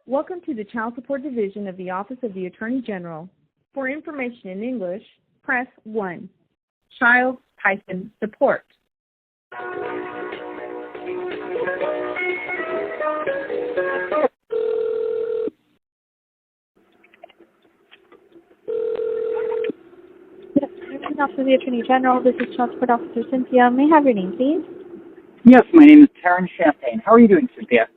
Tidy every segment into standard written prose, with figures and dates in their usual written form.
Welcome to the Child Support Division of the Office of the Attorney General. For information in English, press 1. Child-support. Office of the Attorney General, this is Child Support Officer Cynthia. May I have your name, please? Yes, my name is Taran Champagne. How are you doing, Cynthia?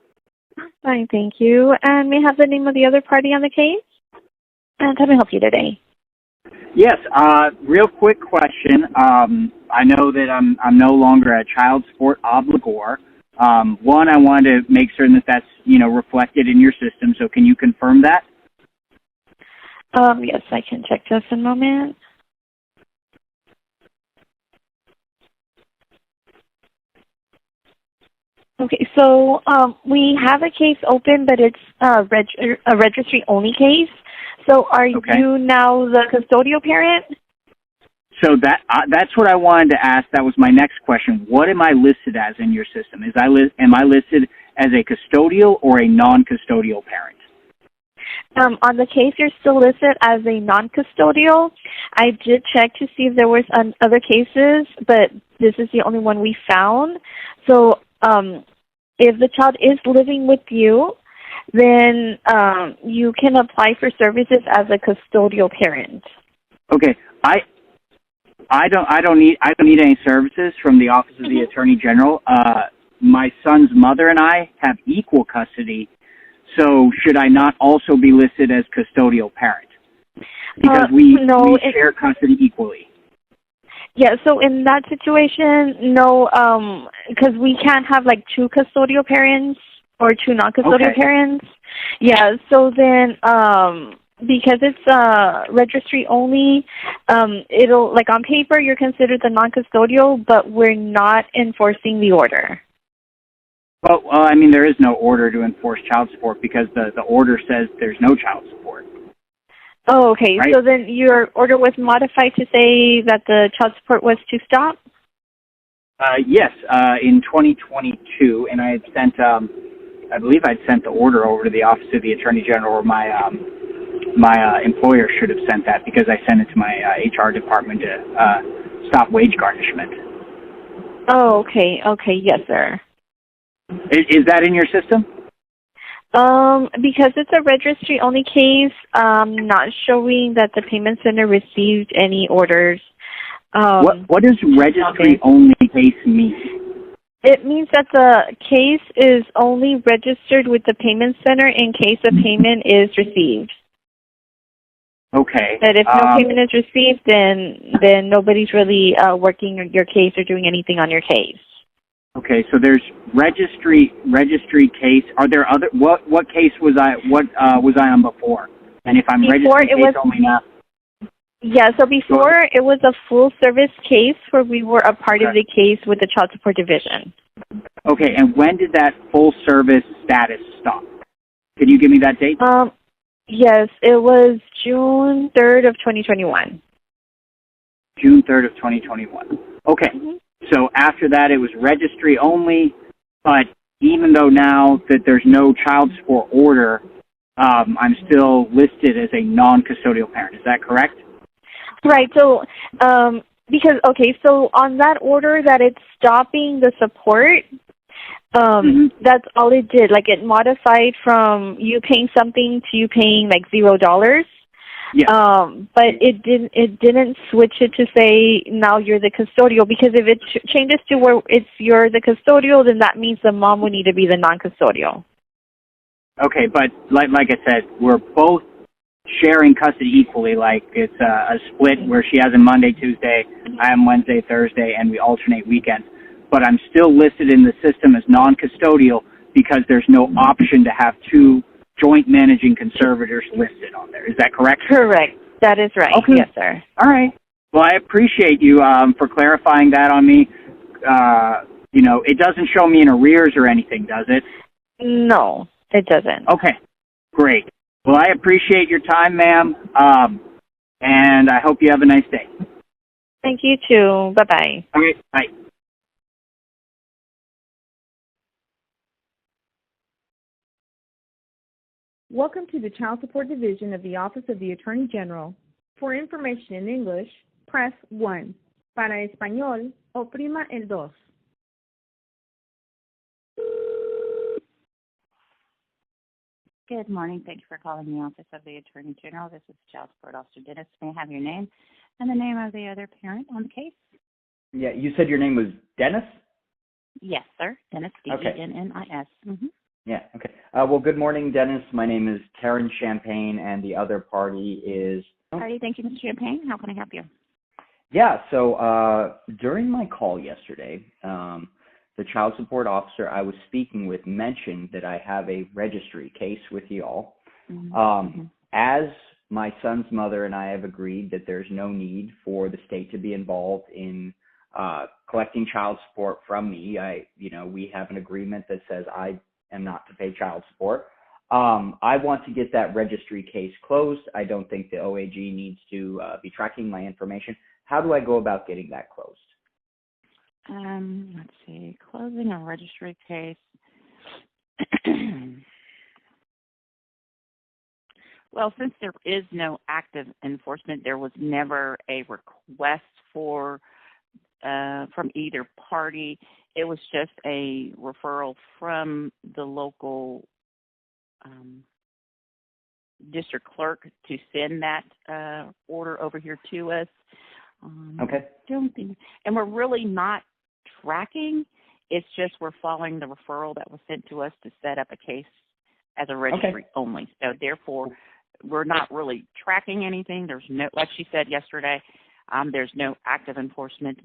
Fine, thank you. And may I have the name of the other party on the case? And how may I help you today? Yes, real quick question. I know that I'm no longer a child support obligor. One, I wanted to make certain that that's, reflected in your system, so can you confirm that? Yes, I can check just a moment. Okay, so we have a case open, but it's a registry-only case. So are you now the custodial parent? So that's what I wanted to ask. That was my next question. What am I listed as in your system? Am I listed as a custodial or a non-custodial parent? On the case, you're still listed as a non-custodial. I did check to see if there was other cases, but this is the only one we found. So if the child is living with you, then you can apply for services as a custodial parent. Okay, I don't need any services from the Office of the Attorney General. My son's mother and I have equal custody, so should I not also be listed as custodial parent? Because we share custody equally. Yeah, so in that situation, no, because we can't have like two custodial parents or two non-custodial parents. Yeah, so then because it's registry only, it'll, like on paper, you're considered the non-custodial, but we're not enforcing the order. Well, I mean, there is no order to enforce child support because the order says there's no child support. Oh, okay. Right? So then your order was modified to say that the child support was to stop? Yes, in 2022, and I had sent, I believe I'd sent the order over to the Office of the Attorney General, or my employer should have sent that because I sent it to my HR department to stop wage garnishment. Oh, okay. Okay, yes, sir. Is that in your system? Because it's a registry-only case, not showing that the payment center received any orders. What does registry-only case mean? It means that the case is only registered with the payment center in case a payment is received. Okay. But if no payment is received, then nobody's really working your case or doing anything on your case. Okay, so there's registry case. Are there other? What case was I on before? And if I'm registry case only now. Yeah, so before it was a full service case where we were a part of the case with the Child Support Division. Okay, and when did that full service status stop? Can you give me that date? Yes, it was June 3rd of 2021. June 3rd of 2021. Okay. So after that, it was registry only, but even though now that there's no child support order, I'm still listed as a non-custodial parent. Is that correct? Right. So, so on that order that it's stopping the support, that's all it did. Like it modified from you paying something to you paying like $0. Yeah. But it didn't switch it to say now you're the custodial, because if it changes to where you're the custodial, then that means the mom would need to be the non-custodial. Okay, but like I said, we're both sharing custody equally. Like it's a split where she has a Monday, Tuesday, I am Wednesday, Thursday, and we alternate weekends. But I'm still listed in the system as non-custodial because there's no option to have two joint managing conservators listed on there. Is that correct? Correct. That is right. Okay. Yes, sir. All right. Well, I appreciate you for clarifying that on me. It doesn't show me in arrears or anything, does it? No, it doesn't. Okay. Great. Well, I appreciate your time, ma'am, and I hope you have a nice day. Thank you, too. Bye-bye. All right. Bye. Welcome to the Child Support Division of the Office of the Attorney General. For information in English, press 1. Para español, oprima el 2. Good morning. Thank you for calling the Office of the Attorney General. This is Child Support Officer Dennis. May I have your name and the name of the other parent on the case? Yeah, you said your name was Dennis? Yes, sir. Dennis, D-E-N-N-I-S. Mm-hmm. Yeah, okay. Well, good morning, Dennis. My name is Taran Champagne, and the other party is... Alrighty, thank you, Mr. Champagne. How can I help you? Yeah, so during my call yesterday, the child support officer I was speaking with mentioned that I have a registry case with you all. Mm-hmm. As my son's mother and I have agreed that there's no need for the state to be involved in collecting child support from me. We have an agreement that says I am not to pay child support. I want to get that registry case closed. I don't think the OAG needs to be tracking my information. How do I go about getting that closed? Let's see. Closing a registry case. Well, since there is no active enforcement, there was never a request for from either party. It was just a referral from the local district clerk to send that order over here to us. Okay. Don't think, and we're really not tracking. It's just we're following the referral that was sent to us to set up a case as a registry only. So therefore, we're not really tracking anything. There's no, like she said yesterday, there's no active enforcement.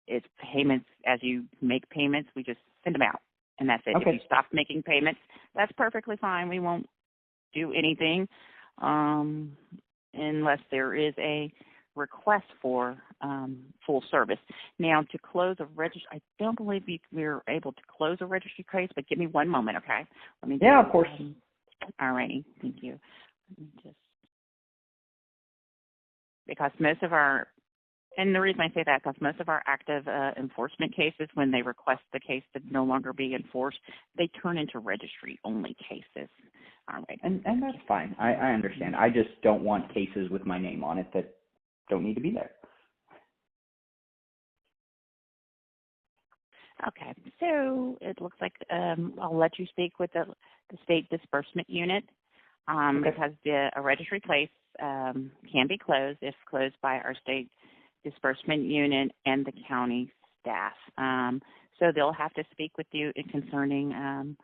It's payments as you make payments. We just send them out, and that's it. Okay. If you stop making payments, that's perfectly fine. We won't do anything unless there is a request for full service. Now, to close a registry, I don't believe we're able to close a registry case, but give me one moment, okay? Let me. Yeah, of course. All righty, thank you. Let me just, because most of our, and the reason I say that, because most of our active enforcement cases, when they request the case to no longer be enforced, they turn into registry-only cases. All right. And that's fine. I understand. I just don't want cases with my name on it that don't need to be there. Okay, so it looks like I'll let you speak with the state disbursement unit because a registry case can be closed if closed by our state disbursement unit and the county staff. So they'll have to speak with you concerning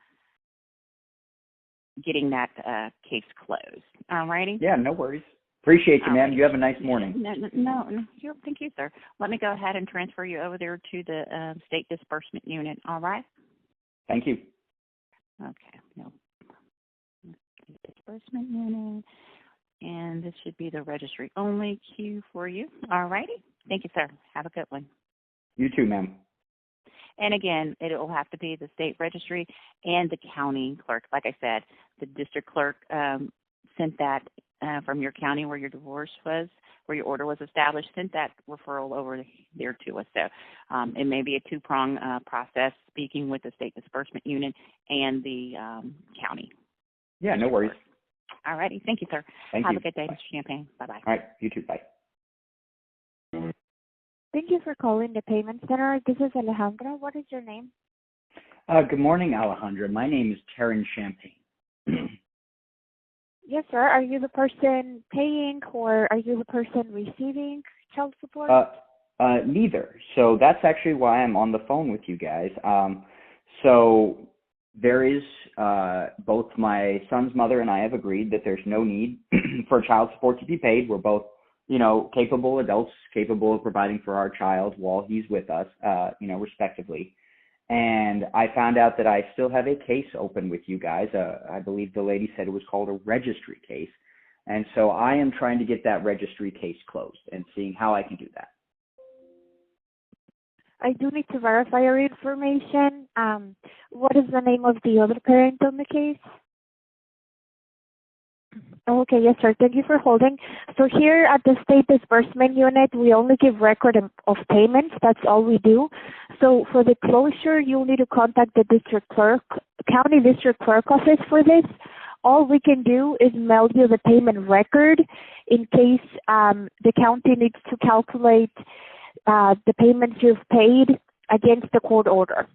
getting that case closed. All righty? Yeah, no worries. Appreciate you, ma'am. You have a nice morning. No, thank you, sir. Let me go ahead and transfer you over there to the state disbursement unit. All right? Thank you. Okay. No. Disbursement unit, and this should be the registry only queue for you. All righty. Thank you, sir. Have a good one. You too, ma'am. And again, it will have to be the state registry and the county clerk. Like I said, the district clerk sent that from your county where your divorce was, where your order was established, sent that referral over there to us. So it may be a two-prong process, speaking with the state disbursement unit and the county. Yeah, no worries. All righty. Thank you, sir. Thank Have you. a good day, Mr. Champagne. Bye-bye. All right. You too. Bye. Thank you for calling the payment center. This is Alejandra. What is your name? Good morning, Alejandra. My name is Taran Champagne. Yes, sir. Are you the person paying or are you the person receiving child support? Neither. So that's actually why I'm on the phone with you guys. So there is, both my son's mother and I have agreed that there's no need for child support to be paid. We're both, capable adults, capable of providing for our child while he's with us, respectively. And I found out that I still have a case open with you guys. I believe the lady said it was called a registry case. And so I am trying to get that registry case closed and seeing how I can do that. I do need to verify your information. What is the name of the other parent on the case? Okay, yes, sir. Thank you for holding. So here at the State Disbursement Unit, we only give record of payments. That's all we do. So for the closure, you'll need to contact the district clerk, county district clerk office for this, All we can do is mail you the payment record in case the county needs to calculate the payments you've paid against the court order.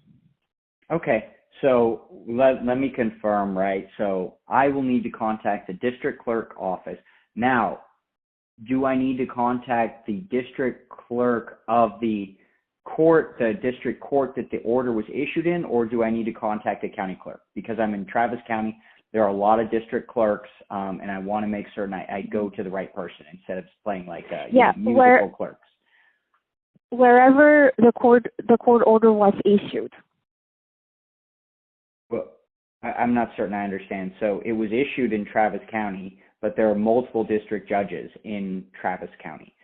Okay, so let me confirm, right? So I will need to contact the district clerk office. Now, do I need to contact the district clerk of the court, the district court that the order was issued in, or do I need to contact the county clerk? Because I'm in Travis County, there are a lot of district clerks, and I want to make certain I go to the right person instead of playing like musical clerks. Wherever the court order was issued. Well, I'm not certain I understand. So it was issued in Travis County, but there are multiple district judges in Travis County.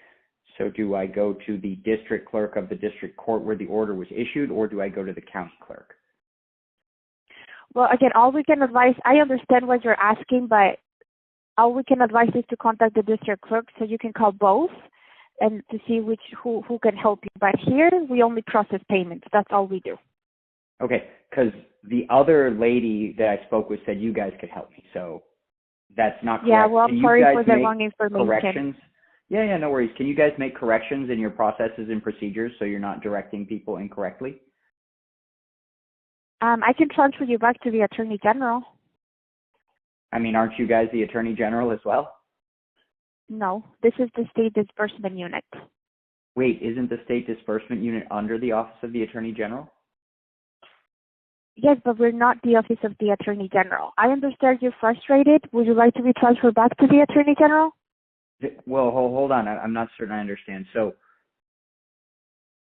So do I go to the district clerk of the district court where the order was issued, or do I go to the county clerk? Well, again, all we can advise, I understand what you're asking, but all we can advise is to contact the district clerk, so you can call both and to see who can help you. But here, we only process payments. That's all we do. Okay, because the other lady that I spoke with said you guys could help me, so that's not correct. Yeah, well, I'm sorry for the wrong information. Corrections? Yeah, no worries. Can you guys make corrections in your processes and procedures so you're not directing people incorrectly? I can transfer you back to the Attorney General. I mean, aren't you guys the Attorney General as well? No, this is the State Disbursement Unit. Wait, isn't the State Disbursement Unit under the Office of the Attorney General? Yes, but we're not the Office of the Attorney General. I understand you're frustrated. Would you like to be transferred back to the Attorney General? Well, hold on. I'm not certain I understand. So,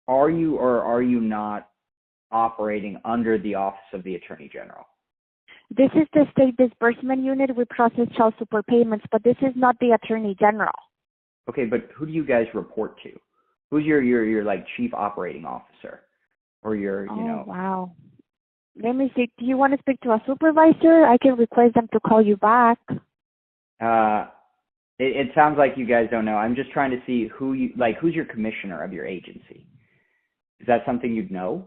are you or are you not operating under the Office of the Attorney General? This is the State Disbursement Unit. We process child support payments, but this is not the Attorney General. Okay, but who do you guys report to? Who's your like chief operating officer, or your Wow. Let me see. Do you want to speak to a supervisor? I can request them to call you back. It sounds like you guys don't know. I'm just trying to see who's your commissioner of your agency. Is that something you'd know?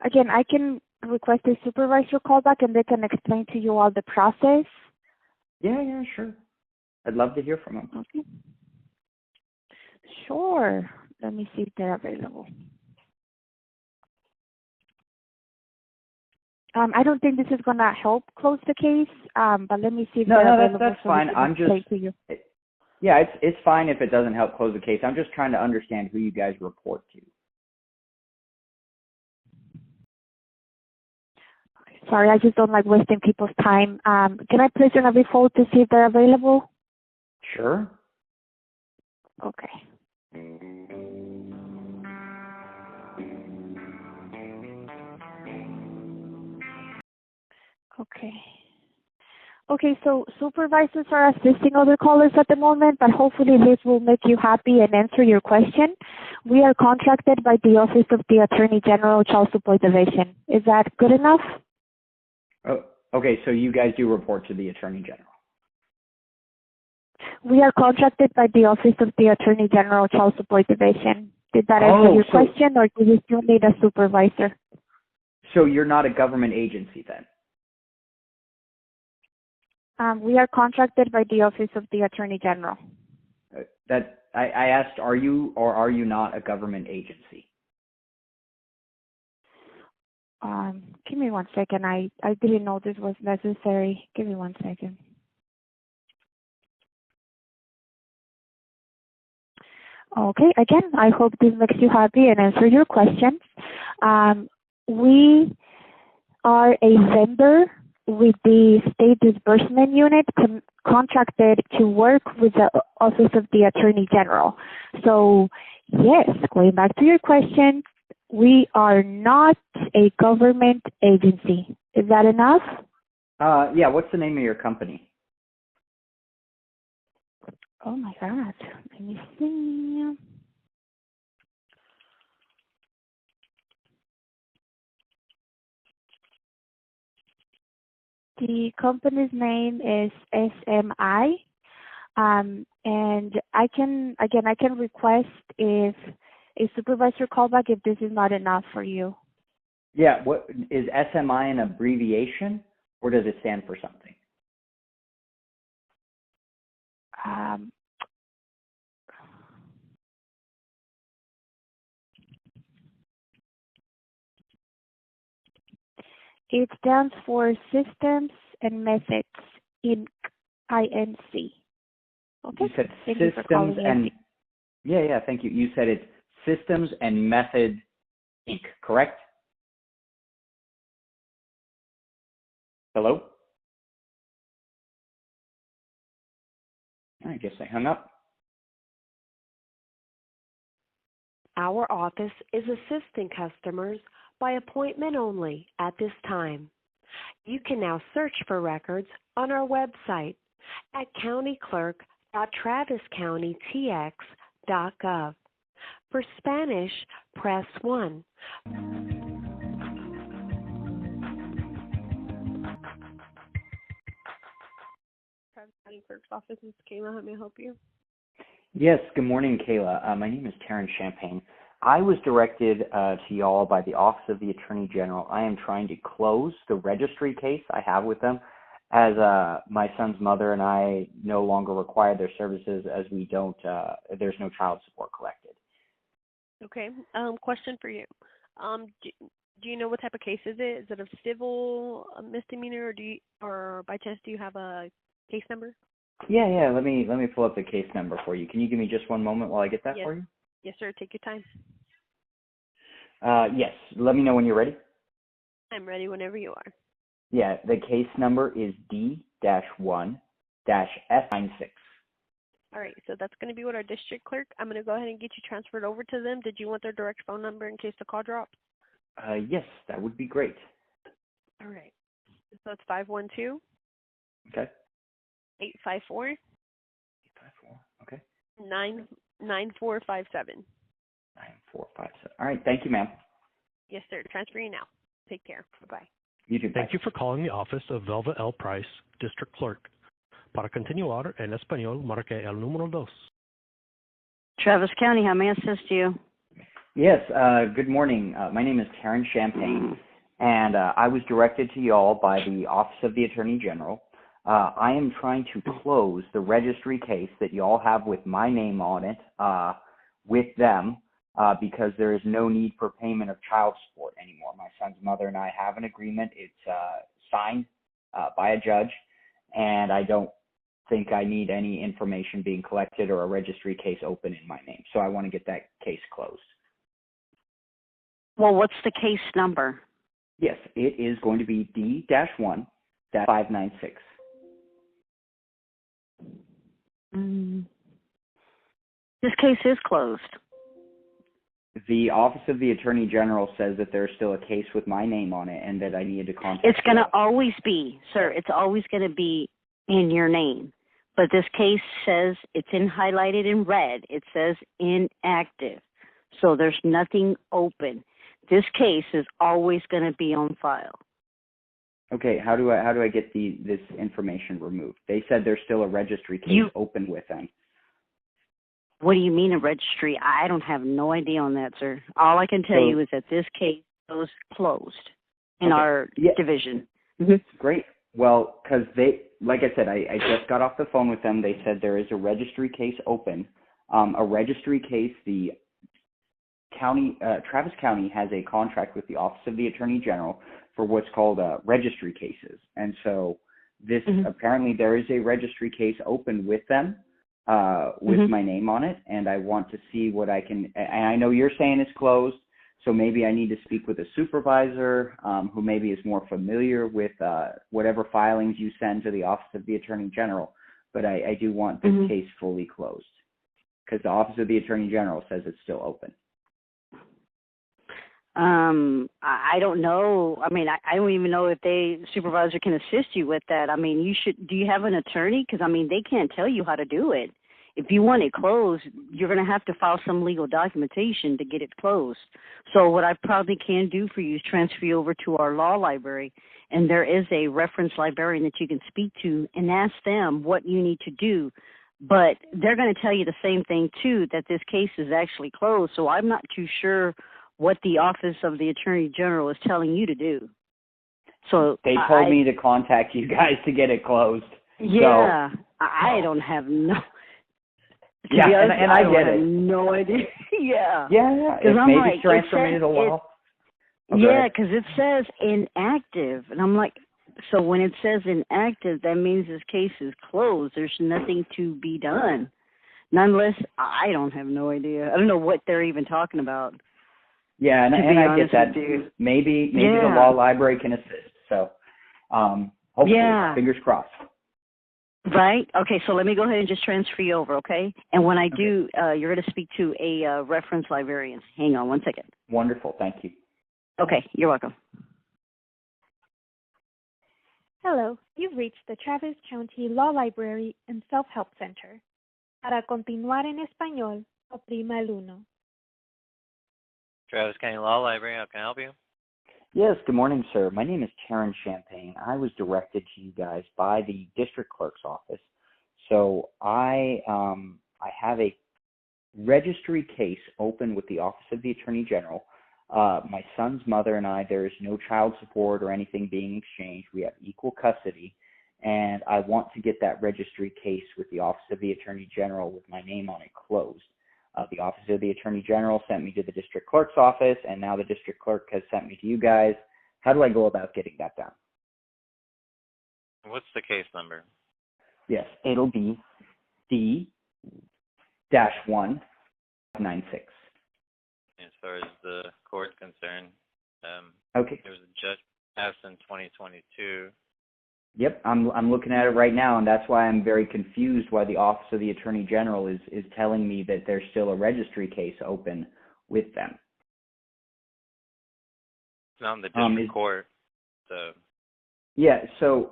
Again, I can request a supervisor call back and they can explain to you all the process. Yeah, sure. I'd love to hear from them. Okay. Sure. Let me see if they're available. I don't think this is going to help close the case, but let me see if they're available. No, that's fine. I'm just, it's fine if it doesn't help close the case. I'm just trying to understand who you guys report to. Sorry, I just don't like wasting people's time. Can I place you on a brief hold to see if they're available? Sure. Okay. Okay, so supervisors are assisting other callers at the moment, but hopefully this will make you happy and answer your question. We are contracted by the Office of the Attorney General Child Support Division. Is that good enough? Oh, okay, so you guys do report to the Attorney General. We are contracted by the Office of the Attorney General Child Support Division. Did that answer your question, or do you still need a supervisor? So you're not a government agency then? We are contracted by the Office of the Attorney General. I asked, are you or are you not a government agency? Give me 1 second. I didn't know this was necessary. Give me 1 second. Okay, again, I hope this makes you happy and answer your questions. We are a vendor with the State Disbursement Unit contracted to work with the Office of the Attorney General. So, yes, going back to your question, we are not a government agency. Is that enough? Yeah, what's the name of your company? Oh my God, let me see. The company's name is SMI, and I can request if a supervisor callback if this is not enough for you. Yeah, what is SMI an abbreviation, or does it stand for something? It stands for Systems and Methods, Inc. INC. Okay. You said Thank you for calling and yeah, thank you. You said it's Systems and Method Inc., correct? Hello? I guess I hung up. Our office is assisting customers by appointment only at this time. You can now search for records on our website at countyclerk.traviscountytx.gov. For Spanish, press 1. Travis County Clerk's office, this is Kayla. How may I help you? Yes, good morning, Kayla. My name is Taran Champagne. I was directed to y'all by the Office of the Attorney General. I am trying to close the registry case I have with them, as my son's mother and I no longer require their services, as we don't, there's no child support collected. Okay. Question for you. Do you know what type of case is it? Is it a civil misdemeanor, or by chance do you have a case number? Yeah. Let me pull up the case number for you. Can you give me just one moment while I get that for you? Yes, sir. Take your time. Yes. Let me know when you're ready. I'm ready whenever you are. Yeah, the case number is D-1-F96. All right, so that's going to be with our district clerk. I'm going to go ahead and get you transferred over to them. Did you want their direct phone number in case the call drops? Yes, that would be great. All right. So it's 512. Okay. 854. 854. Okay. 9457. 9457. All right. Thank you, ma'am. Yes, sir. Transferring now. Take care. Bye-bye. You too. Thank you for calling the office of Velva L. Price, District Clerk. Para continuar en español, marque el número 2. Travis County, how may I assist you? Yes, good morning. My name is Taran Champagne, and I was directed to y'all by the Office of the Attorney General. I am trying to close the registry case that y'all have with my name on it with them because there is no need for payment of child support anymore. My son's mother and I have an agreement. It's signed by a judge, and I don't think I need any information being collected or a registry case open in my name. So I want to get that case closed. Well, what's the case number? Yes, it is going to be D-1-596. This case is closed. The Office of the Attorney General says that there's still a case with my name on it and that I needed to contact It's going to always be, sir, it's always going to be in your name. But this case says it's highlighted in red. It says inactive. So there's nothing open. This case is always going to be on file. Okay, how do I get this information removed? They said there's still a registry case open with them. What do you mean a registry? I don't have no idea on that, sir. All I can tell you is that this case was closed in our division. Mm-hmm. Great. Well, because like I said, I just got off the phone with them. They said there is a registry case open. A registry case, the county, Travis County has a contract with the Office of the Attorney General for what's called registry cases. And so this, apparently there is a registry case open with them, with my name on it. And I want to see what I can, and I know you're saying it's closed. So maybe I need to speak with a supervisor who maybe is more familiar with whatever filings you send to the Office of the Attorney General. But I do want this case fully closed because the Office of the Attorney General says it's still open. I don't know. I mean, I don't even know if supervisor can assist you with that. I mean, do you have an attorney? Because, I mean, they can't tell you how to do it. If you want it closed, you're going to have to file some legal documentation to get it closed. So what I probably can do for you is transfer you over to our law library, and there is a reference librarian that you can speak to and ask them what you need to do. But they're going to tell you the same thing, too, that this case is actually closed. So I'm not too sure what the Office of the Attorney General is telling you to do. So they told me to contact you guys to get it closed. Yeah, so, I don't have no. Yeah, honest, and I get have it. No idea. Yeah. Yeah. Because I'm maybe like, transfer me to the law. Yeah, because it says inactive, and I'm like, so when it says inactive, that means this case is closed. There's nothing to be done. Nonetheless, I don't have no idea. I don't know what they're even talking about. Yeah, and I get that. Maybe the law library can assist. So, hopefully, fingers crossed. Right? Okay, so let me go ahead and just transfer you over, okay? And when I do, you're going to speak to a reference librarian. Hang on one second. Wonderful. Thank you. Okay, you're welcome. Hello, you've reached the Travis County Law Library and Self-Help Center. Para continuar en español, oprima el 1. Travis County Law Library, how can I help you? Yes, good morning, sir. My name is Taran Champagne. I was directed to you guys by the district clerk's office. So I have a registry case open with the Office of the Attorney General. My son's mother and I, there is no child support or anything being exchanged. We have equal custody, and I want to get that registry case with the Office of the Attorney General with my name on it closed. The Office of the Attorney General sent me to the district clerk's office, and now the district clerk has sent me to you guys. How do I go about getting that done? What's the case number? Yes, it'll be D-196. As far as the court's concerned, Okay. there was a judge passed in 2022. Yep, I'm looking at it right now, and that's why I'm very confused why the Office of the Attorney General is telling me that there's still a registry case open with them. It's not in the district court, so. Yeah, so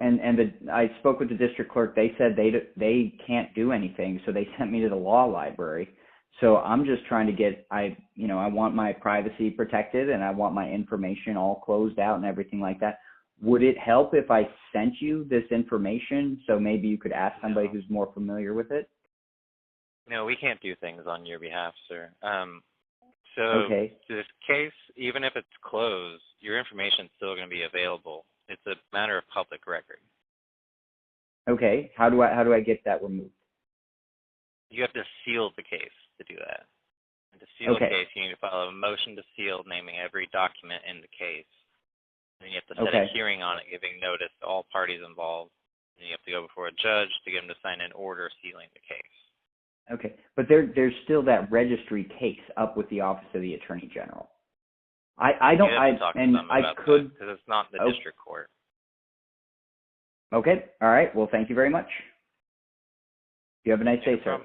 I spoke with the district clerk. They said they can't do anything, so they sent me to the law library. So I'm just trying to get I want my privacy protected, and I want my information all closed out and everything like that. Would it help if I sent you this information so maybe you could ask somebody who's more familiar with it? No, we can't do things on your behalf, sir. So this case, even if it's closed, your information is still going to be available. It's a matter of public record. Okay. How do I get that removed? You have to seal the case to do that. And to seal the case, you need to file a motion to seal naming every document in the case. And you have to set a hearing on it, giving notice to all parties involved. And you have to go before a judge to get him to sign an order sealing the case. Okay, but there's still that registry case up with the Office of the Attorney General. I could because it's not the district court. Okay, all right. Well, thank you very much. You have a nice day, sir.